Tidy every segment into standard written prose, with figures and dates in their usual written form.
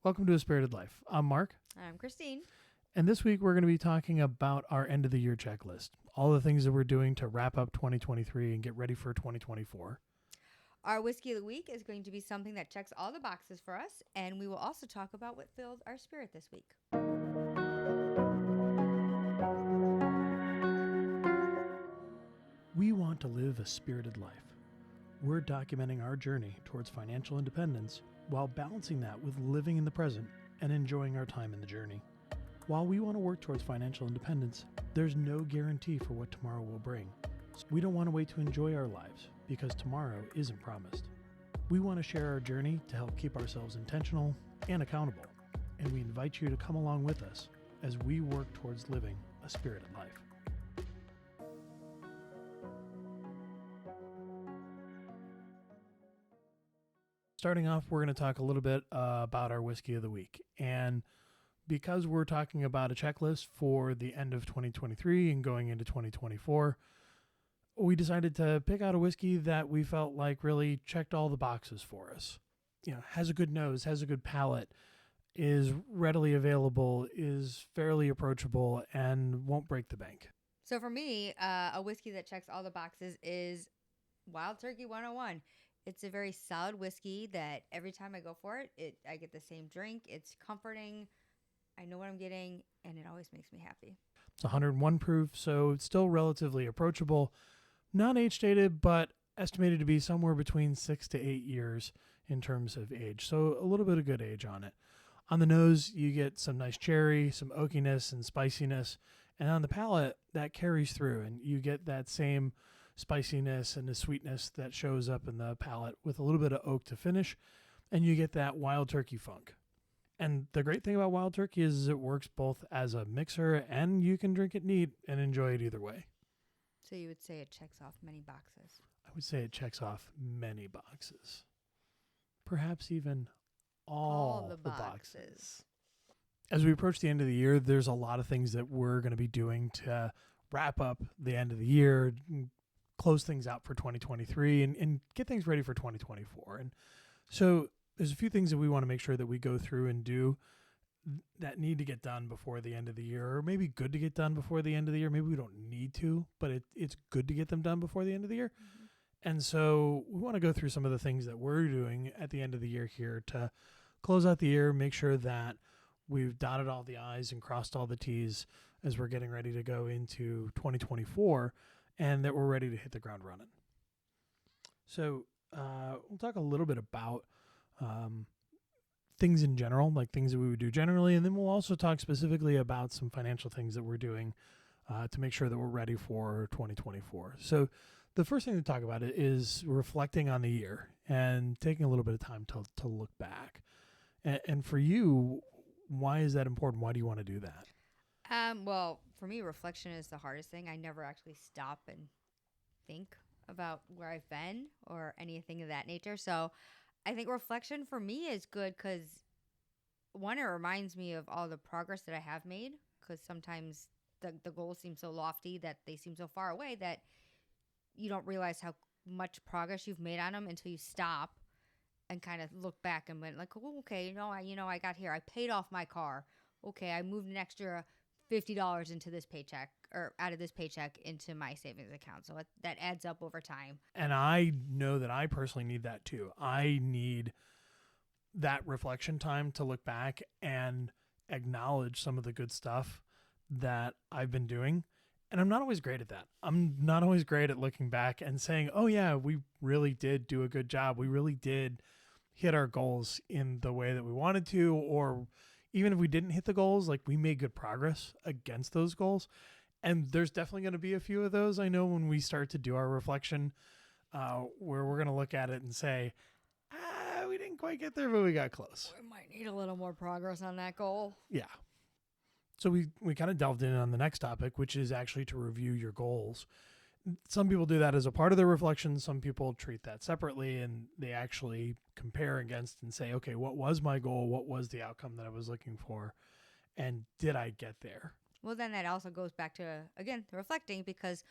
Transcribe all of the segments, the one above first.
Welcome to A Spirited Life. I'm Mark, I'm Christine. and this week we're going to be talking about our end of the year checklist. All the things that we're doing to wrap up 2023 and get ready for 2024. Our whiskey of the week is going to be something that checks all the boxes for us, and we will also talk about what filled our spirit this week. We want to live a spirited life. We're documenting our journey towards financial independence while balancing that with living in the present and enjoying our time in the journey. While we want to work towards financial independence, there's no guarantee for what tomorrow will bring. So we don't want to wait to enjoy our lives because tomorrow isn't promised. We want to share our journey to help keep ourselves intentional and accountable, and we invite you to come along with us as we work towards living a spirited life. Starting off, we're going to talk a little bit about our whiskey of the week. And because we're talking about a checklist for the end of 2023 and going into 2024, we decided to pick out a whiskey that we felt like really checked all the boxes for us. You know, has a good nose, has a good palate, is readily available, is fairly approachable, and won't break the bank. So for me, a whiskey that checks all the boxes is Wild Turkey 101. It's a very solid whiskey that every time I go for it, I get the same drink. It's comforting. I know what I'm getting, and it always makes me happy. It's 101 proof, so it's still relatively approachable. Not age dated, but estimated to be somewhere between 6 to 8 years in terms of age. So a little bit of good age on it. On the nose, you get some nice cherry, some oakiness and spiciness. And on the palate, that carries through, and you get that same spiciness and the sweetness that shows up in the palate with a little bit of oak to finish, and you get that wild turkey funk. And the great thing about wild turkey is it works both as a mixer and you can drink it neat and enjoy it either way. So you would say it checks off many boxes. I would say it checks off many boxes. Perhaps even all the boxes. As we approach the end of the year, there's a lot of things that we're going to be doing to wrap up the end of the year, close things out for 2023 and get things ready for 2024. And so there's a few things that we want to make sure that we go through and do that need to get done before the end of the year, or maybe good to get done before the end of the year. Maybe we don't need to, but it's good to get them done before the end of the year. Mm-hmm. And so we want to go through some of the things that we're doing at the end of the year here to close out the year, make sure that we've dotted all the I's and crossed all the T's as we're getting ready to go into 2024 and that we're ready to hit the ground running. So we'll talk a little bit about things in general, like things that we would do generally, and then we'll also talk specifically about some financial things that we're doing to make sure that we're ready for 2024. So the first thing to talk about is reflecting on the year and taking a little bit of time to look back. And for you, why is that important? Why do you want to do that? Well, for me, reflection is the hardest thing. I never actually stop and think about where I've been or anything of that nature. So I think reflection for me is good because, one, it reminds me of all the progress that I have made, because sometimes the goals seem so lofty that they seem so far away that you don't realize how much progress you've made on them until you stop and kind of look back and went like, oh, okay, I got here. I paid off my car. Okay, I moved an extra $50 into this paycheck, or out of this paycheck into my savings account. So that adds up over time. And I know that I personally need that too. I need that reflection time to look back and acknowledge some of the good stuff that I've been doing. And I'm not always great at that. I'm not always great at looking back and saying, oh yeah, we really did do a good job. We really did hit our goals in the way that we wanted to, or even if we didn't hit the goals, like we made good progress against those goals. And there's definitely going to be a few of those, I know, when we start to do our reflection, where we're going to look at it and say, we didn't quite get there, but we got close. We might need a little more progress on that goal. Yeah. So we kind of delved in on the next topic, which is actually to review your goals. Some people do that as a part of their reflection. Some people treat that separately, and they actually compare against and say, okay, what was my goal? What was the outcome that I was looking for? And did I get there? Well, then that also goes back to, again, the reflecting, because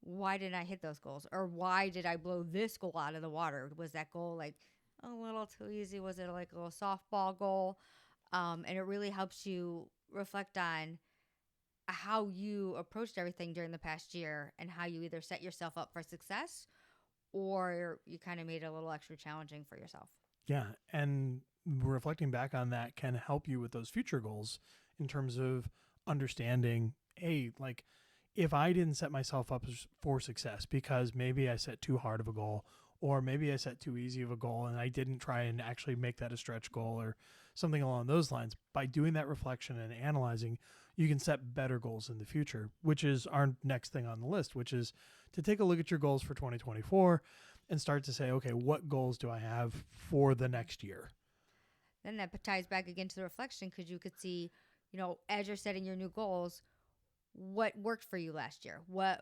why didn't I hit those goals? Or why did I blow this goal out of the water? Was that goal like a little too easy? Was it like a little softball goal? And it really helps you reflect on how you approached everything during the past year and how you either set yourself up for success or you kind of made it a little extra challenging for yourself. Yeah. And reflecting back on that can help you with those future goals in terms of understanding, hey, like if I didn't set myself up for success because maybe I set too hard of a goal or maybe I set too easy of a goal and I didn't try and actually make that a stretch goal or something along those lines, by doing that reflection and analyzing, you can set better goals in the future, which is our next thing on the list, which is to take a look at your goals for 2024 and start to say, okay, what goals do I have for the next year? Then that ties back again to the reflection, because you could see, as you're setting your new goals, what worked for you last year? What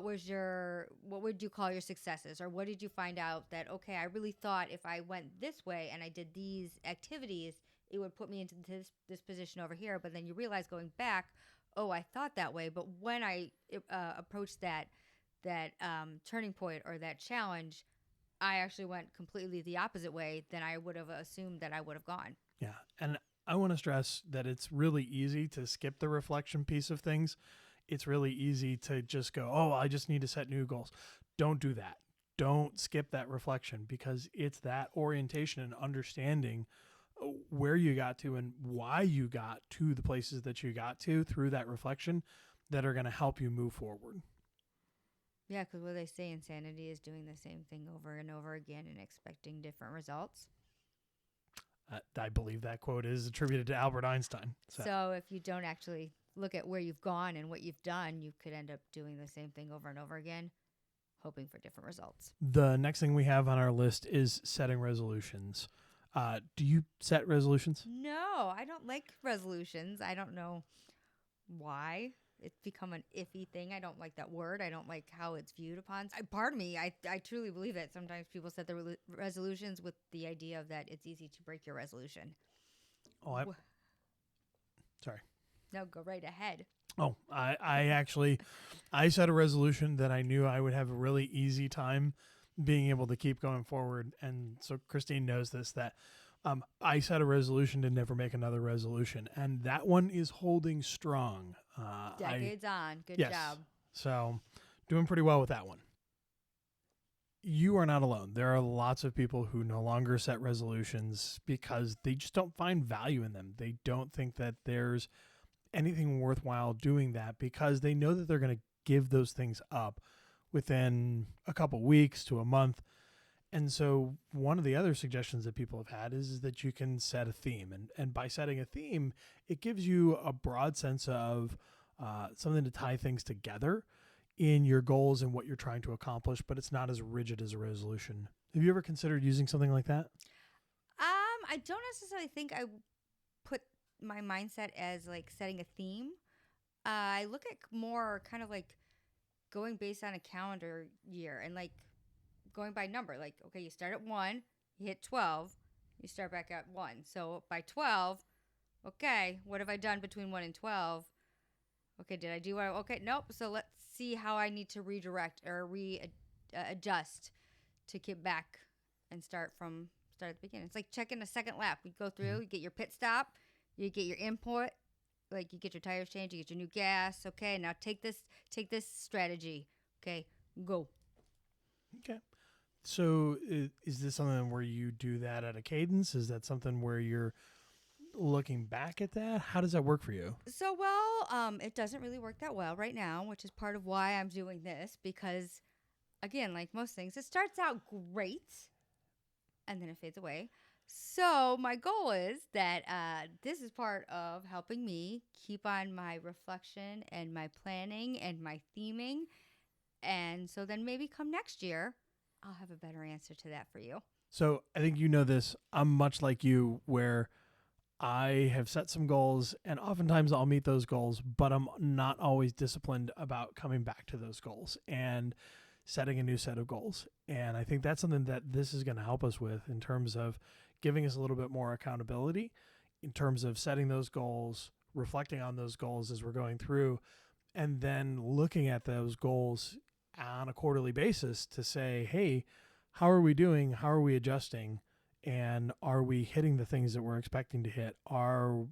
would you call your successes? Or what did you find out that, okay, I really thought if I went this way and I did these activities, it would put me into this position over here. But then you realize going back, oh, I thought that way. But when I approached that turning point or that challenge, I actually went completely the opposite way than I would have assumed that I would have gone. Yeah. And I want to stress that it's really easy to skip the reflection piece of things. It's really easy to just go, oh, I just need to set new goals. Don't do that. Don't skip that reflection, because it's that orientation and understanding where you got to and why you got to the places that you got to through that reflection that are going to help you move forward. Yeah, because what they say, insanity is doing the same thing over and over again and expecting different results. I believe that quote is attributed to Albert Einstein. So if you don't actually look at where you've gone and what you've done, you could end up doing the same thing over and over again, hoping for different results. The next thing we have on our list is setting resolutions. Do you set resolutions? No, I don't like resolutions. I don't know why. It's become an iffy thing. I don't like that word. I don't like how it's viewed upon. Pardon me. I truly believe it. Sometimes people set the resolutions with the idea of that it's easy to break your resolution. Oh, sorry. No, go right ahead. Oh, I actually, I set a resolution that I knew I would have a really easy time being able to keep going forward. And so Christine knows this, that I set a resolution to never make another resolution. And that one is holding strong. Decades on. Good job. So doing pretty well with that one. You are not alone. There are lots of people who no longer set resolutions because they just don't find value in them. They don't think that there's anything worthwhile doing that because they know that they're going to give those things up within a couple weeks to a month. And so one of the other suggestions that people have had is that you can set a theme. And by setting a theme, it gives you a broad sense of something to tie things together in your goals and what you're trying to accomplish, but it's not as rigid as a resolution. Have you ever considered using something like that? I don't necessarily think I put my mindset as like setting a theme. I look at more kind of like going based on a calendar year and like going by number. Like, okay, you start at 1, you hit 12, you start back at 1. So by 12, okay, what have I done between 1 and 12? Okay, did I do what? Okay, nope. So let's see how I need to redirect or adjust to get back and start at the beginning. It's like checking a second lap. You go through, you get your pit stop, you get your input, like you get your tires changed, you get your new gas. Okay, now take this strategy. Okay, go. Okay. So is this something where you do that at a cadence? Is that something where you're looking back at that? How does that work for you? So, it doesn't really work that well right now, which is part of why I'm doing this, because again, like most things, it starts out great and then it fades away. So my goal is that this is part of helping me keep on my reflection and my planning and my theming. And so then maybe come next year, I'll have a better answer to that for you. So I think you know this. I'm much like you, where I have set some goals and oftentimes I'll meet those goals, but I'm not always disciplined about coming back to those goals and setting a new set of goals. And I think that's something that this is going to help us with in terms of giving us a little bit more accountability, in terms of setting those goals, reflecting on those goals as we're going through, and then looking at those goals on a quarterly basis to say, hey, how are we doing? How are we adjusting? And are we hitting the things that we're expecting to hit? Are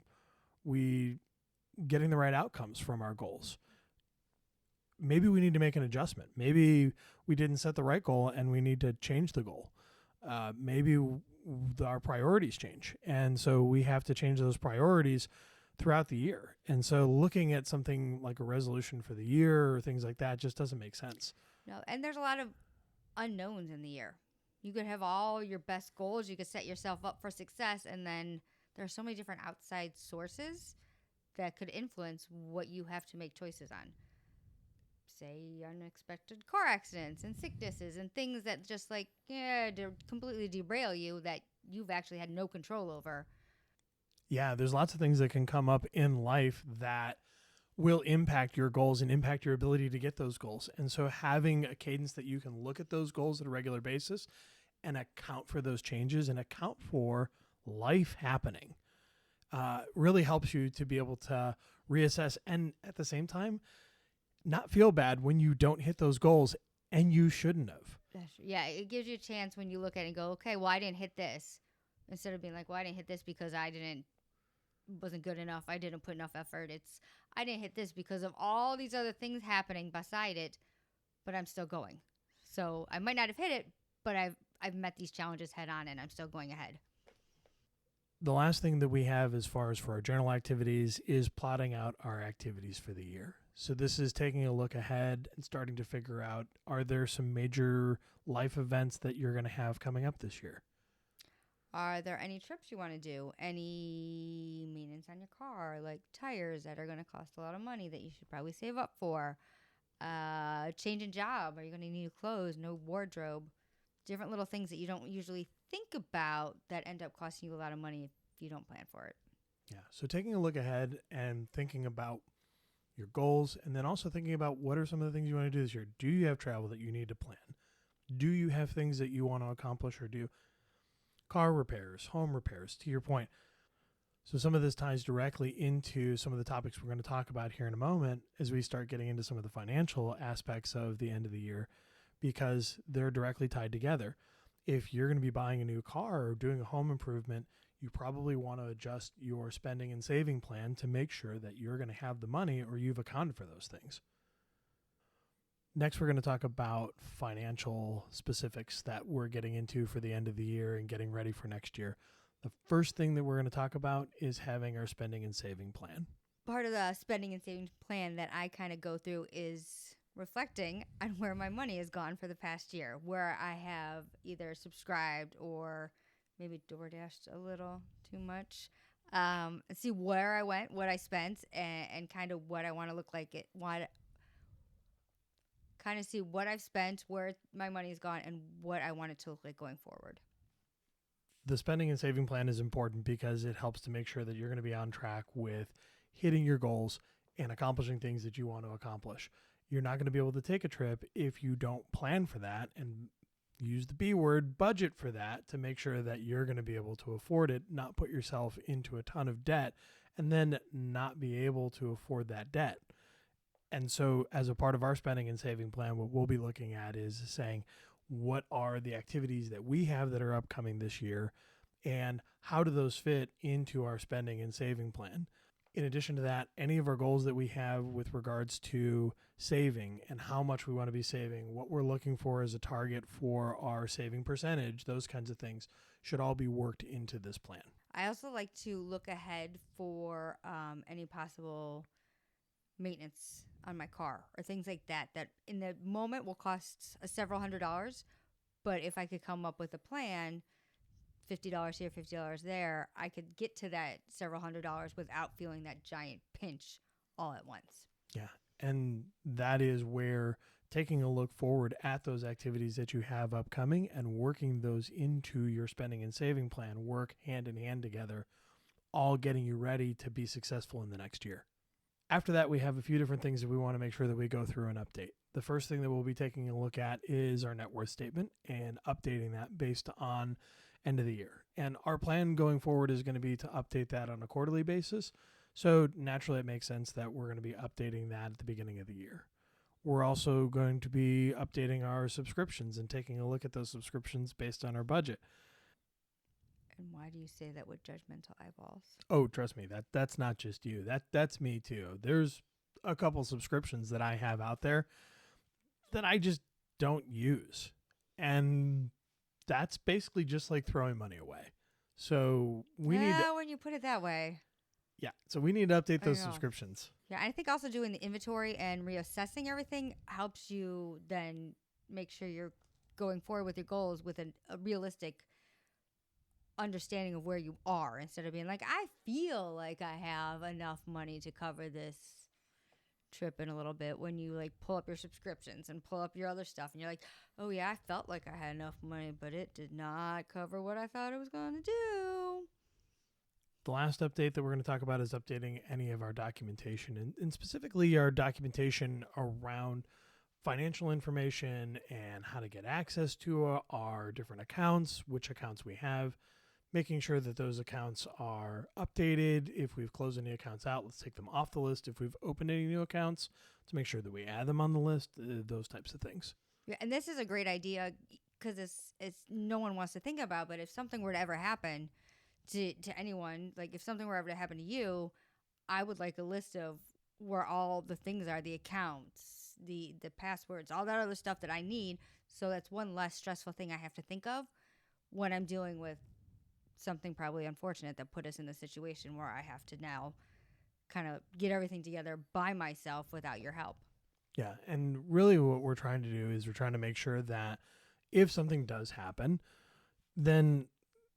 we getting the right outcomes from our goals? Maybe we need to make an adjustment. Maybe we didn't set the right goal and we need to change the goal. Maybe our priorities change. And so we have to change those priorities throughout the year. And so looking at something like a resolution for the year or things like that just doesn't make sense. No, and there's a lot of unknowns in the year. You could have all your best goals. You could set yourself up for success. And then there's so many different outside sources that could influence what you have to make choices on. Say unexpected car accidents and sicknesses and things that just completely derail you that you've actually had no control over. Yeah, there's lots of things that can come up in life that will impact your goals and impact your ability to get those goals. And so having a cadence that you can look at those goals at a regular basis and account for those changes and account for life happening really helps you to be able to reassess and at the same time not feel bad when you don't hit those goals and you shouldn't have. Yeah, it gives you a chance when you look at it and go, okay, well, I didn't hit this. Instead of being like, well, I didn't hit this because wasn't good enough. I didn't put enough effort. I didn't hit this because of all these other things happening beside it, but I'm still going. So I might not have hit it, but I've met these challenges head on and I'm still going ahead. The last thing that we have as far as for our journal activities is plotting out our activities for the year. So this is taking a look ahead and starting to figure out, are there some major life events that you're going to have coming up this year? Are there any trips you want to do? Any maintenance on your car, like tires that are going to cost a lot of money that you should probably save up for? Change in job. Are you going to need new clothes, no wardrobe? Different little things that you don't usually think about that end up costing you a lot of money if you don't plan for it. Yeah. So taking a look ahead and thinking about your goals and then also thinking about what are some of the things you want to do this year. Do you have travel that you need to plan? Do you have things that you want to accomplish or do? Car repairs, home repairs, to your point. So some of this ties directly into some of the topics we're going to talk about here in a moment as we start getting into some of the financial aspects of the end of the year because they're directly tied together. If you're going to be buying a new car or doing a home improvement, you probably want to adjust your spending and saving plan to make sure that you're going to have the money or you've accounted for those things. Next, we're going to talk about financial specifics that we're getting into for the end of the year and getting ready for next year. The first thing that we're going to talk about is having our spending and saving plan. Part of the spending and saving plan that I kind of go through is reflecting on where my money has gone for the past year, where I have either subscribed or maybe DoorDashed a little too much. See where I went, what I spent, and kind of what I want to look like. Kind of see what I've spent, where my money's gone, and what I want it to look like going forward. The spending and saving plan is important because it helps to make sure that you're going to be on track with hitting your goals and accomplishing things that you want to accomplish. You're not going to be able to take a trip if you don't plan for that and use the B word, budget for that to make sure that you're going to be able to afford it, not put yourself into a ton of debt, and then not be able to afford that debt. And so as a part of our spending and saving plan, what we'll be looking at is saying, what are the activities that we have that are upcoming this year, and how do those fit into our spending and saving plan? In addition to that, any of our goals that we have with regards to saving and how much we want to be saving, what we're looking for as a target for our saving percentage, those kinds of things should all be worked into this plan. I also like to look ahead for any possible maintenance on my car or things like that in the moment will cost several $100s, but if I could come up with a plan, $50 here, $50 there, I could get to that several $100s without feeling that giant pinch all at once. Yeah, and that is where taking a look forward at those activities that you have upcoming and working those into your spending and saving plan work hand in hand together, all getting you ready to be successful in the next year. After that, we have a few different things that we want to make sure that we go through and update. The first thing that we'll be taking a look at is our net worth statement and updating that based on end of the year. And our plan going forward is going to be to update that on a quarterly basis. So naturally, it makes sense that we're going to be updating that at the beginning of the year. We're also going to be updating our subscriptions and taking a look at those subscriptions based on our budget. And why do you say that with judgmental eyeballs? Oh, trust me, that's not just you. That's me too. There's a couple subscriptions that I have out there that I just don't use. And that's basically just like throwing money away. So we need to, when you put it that way. yeah. So we need to update I those know. subscriptions. Yeah, I think also doing the inventory and reassessing everything helps you then make sure you're going forward with your goals with a realistic understanding of where you are, instead of being like, I feel like I have enough money to cover this trip in a little bit, when you like pull up your subscriptions and pull up your other stuff and you're like, oh yeah, I felt like I had enough money, but it did not cover what I thought it was going to do. The last update that we're going to talk about is updating any of our documentation, and specifically our documentation around financial information and how to get access to our different accounts, which accounts we have, making sure that those accounts are updated. If we've closed any accounts out, let's take them off the list. If we've opened any new accounts, to make sure that we add them on the list, those types of things. Yeah, and this is a great idea because it's no one wants to think about, but if something were to ever happen to anyone, like if something were ever to happen to you, I would like a list of where all the things are, the accounts, the passwords, all that other stuff that I need. So that's one less stressful thing I have to think of when I'm dealing with something probably unfortunate that put us in the situation where I have to now kind of get everything together by myself without your help. Yeah, and really what we're trying to do is we're trying to make sure that if something does happen, then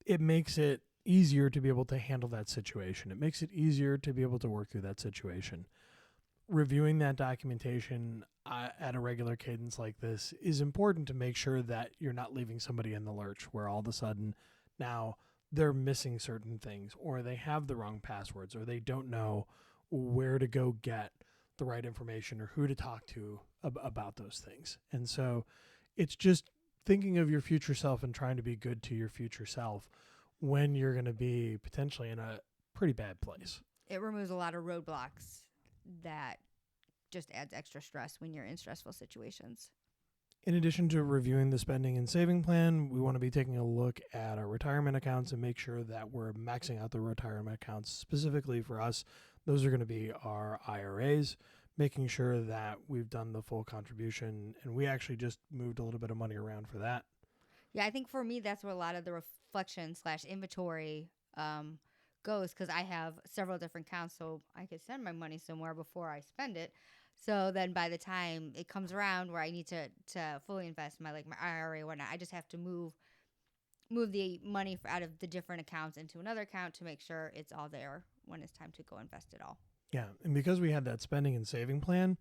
it makes it easier to be able to handle that situation. It makes it easier to be able to work through that situation. Reviewing that documentation at a regular cadence like this is important to make sure that you're not leaving somebody in the lurch where all of a sudden now they're missing certain things, or they have the wrong passwords, or they don't know where to go get the right information or who to talk to about those things. And so it's just thinking of your future self and trying to be good to your future self when you're going to be potentially in a pretty bad place. It removes a lot of roadblocks that just adds extra stress when you're in stressful situations. In addition to reviewing the spending and saving plan, we want to be taking a look at our retirement accounts and make sure that we're maxing out the retirement accounts. Specifically for us, those are going to be our IRAs, making sure that we've done the full contribution, and we actually just moved a little bit of money around for that. Yeah, I think for me, that's where a lot of the reflection/inventory goes, because I have several different accounts, so I could send my money somewhere before I spend it. So then by the time it comes around where I need to fully invest my IRA or whatnot, I just have to move the money out of the different accounts into another account to make sure it's all there when it's time to go invest it all. Yeah, and because we had that spending and saving plan,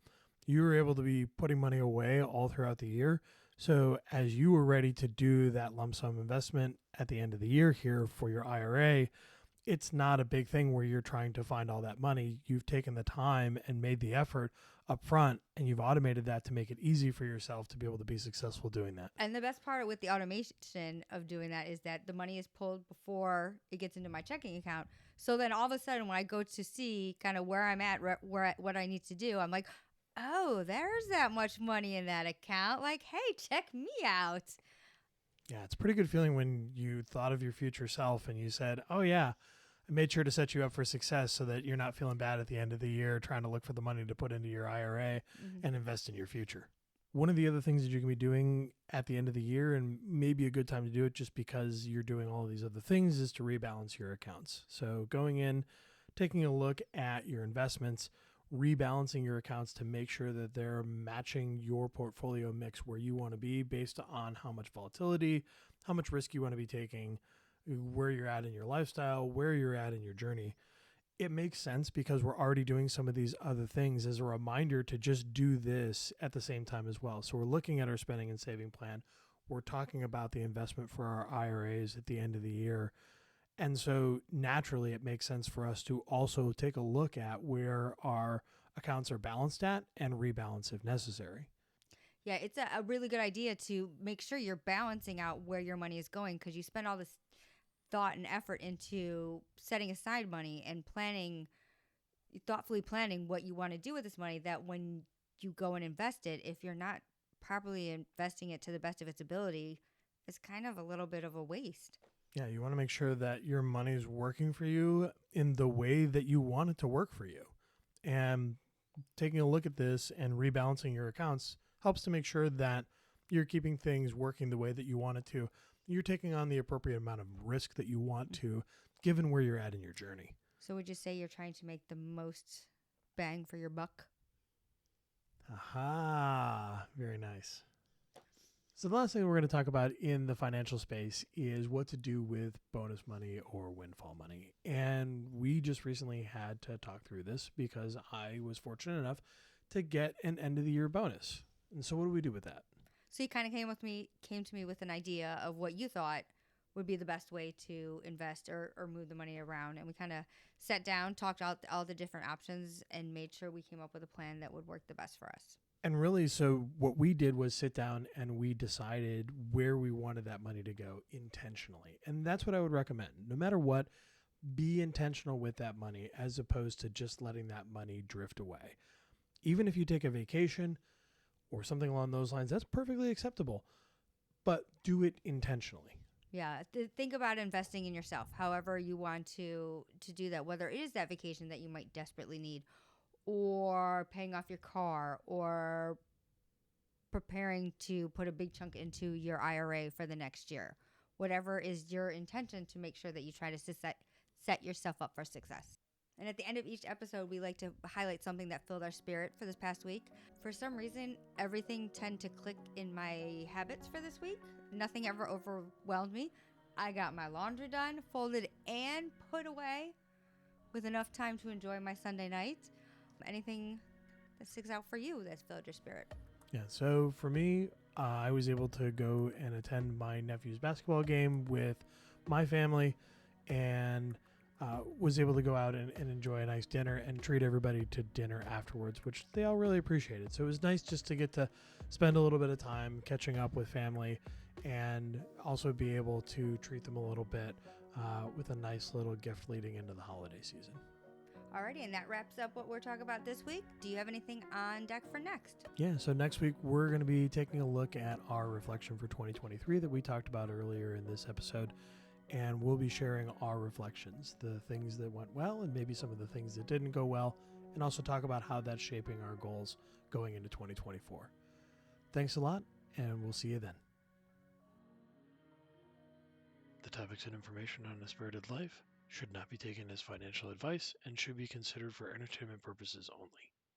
you were able to be putting money away all throughout the year. So as you were ready to do that lump sum investment at the end of the year here for your IRA, it's not a big thing where you're trying to find all that money. You've taken the time and made the effort up front, and you've automated that to make it easy for yourself to be able to be successful doing that. And the best part with the automation of doing that is that the money is pulled before it gets into my checking account. So then all of a sudden when I go to see kind of where I'm at, what I need to do, I'm like, oh, there's that much money in that account. Like, hey, check me out. Yeah, it's a pretty good feeling when you thought of your future self and you said, oh yeah, I made sure to set you up for success so that you're not feeling bad at the end of the year trying to look for the money to put into your IRA and invest in your future. One of the other things that you can be doing at the end of the year, and maybe a good time to do it just because you're doing all of these other things, is to rebalance your accounts. So going in, taking a look at your investments, rebalancing your accounts to make sure that they're matching your portfolio mix where you want to be based on how much volatility, how much risk you want to be taking, where you're at in your lifestyle, where you're at in your journey. It makes sense because we're already doing some of these other things as a reminder to just do this at the same time as well. So we're looking at our spending and saving plan. We're talking about the investment for our IRAs at the end of the year. And so naturally it makes sense for us to also take a look at where our accounts are balanced at and rebalance if necessary. Yeah, it's a really good idea to make sure you're balancing out where your money is going, because you spend all this thought and effort into setting aside money and thoughtfully planning what you want to do with this money, that when you go and invest it, if you're not properly investing it to the best of its ability, it's kind of a little bit of a waste. Yeah, you want to make sure that your money's working for you in the way that you want it to work for you. And taking a look at this and rebalancing your accounts helps to make sure that you're keeping things working the way that you want it to. You're taking on the appropriate amount of risk that you want to, given where you're at in your journey. So would you say you're trying to make the most bang for your buck? Aha, very nice. So the last thing we're going to talk about in the financial space is what to do with bonus money or windfall money. And we just recently had to talk through this because I was fortunate enough to get an end of the year bonus. And so what do we do with that? So you kind of came to me with an idea of what you thought would be the best way to invest or move the money around. And we kind of sat down, talked out all the different options, and made sure we came up with a plan that would work the best for us. And really, so what we did was sit down and we decided where we wanted that money to go intentionally. And that's what I would recommend. No matter what, be intentional with that money as opposed to just letting that money drift away. Even if you take a vacation or something along those lines, that's perfectly acceptable. But do it intentionally. Yeah, think about investing in yourself, however you want to do that, whether it is that vacation that you might desperately need, or paying off your car, or preparing to put a big chunk into your IRA for the next year. Whatever is your intention, to make sure that you try to set yourself up for success. And at the end of each episode, we like to highlight something that filled our spirit for this past week. For some reason, everything tended to click in my habits for this week. Nothing ever overwhelmed me. I got my laundry done, folded, and put away with enough time to enjoy my Sunday night. Anything that sticks out for you that's filled your spirit? Yeah, so for me, I was able to go and attend my nephew's basketball game with my family and was able to go out and enjoy a nice dinner and treat everybody to dinner afterwards, which they all really appreciated. So it was nice just to get to spend a little bit of time catching up with family and also be able to treat them a little bit with a nice little gift leading into the holiday season. Alrighty, and that wraps up what we're talking about this week. Do you have anything on deck for next? Yeah, so next week we're going to be taking a look at our reflection for 2023 that we talked about earlier in this episode, and we'll be sharing our reflections, the things that went well and maybe some of the things that didn't go well, and also talk about how that's shaping our goals going into 2024. Thanks a lot, and we'll see you then. The topics and information on A Spirited Life should not be taken as financial advice and should be considered for entertainment purposes only.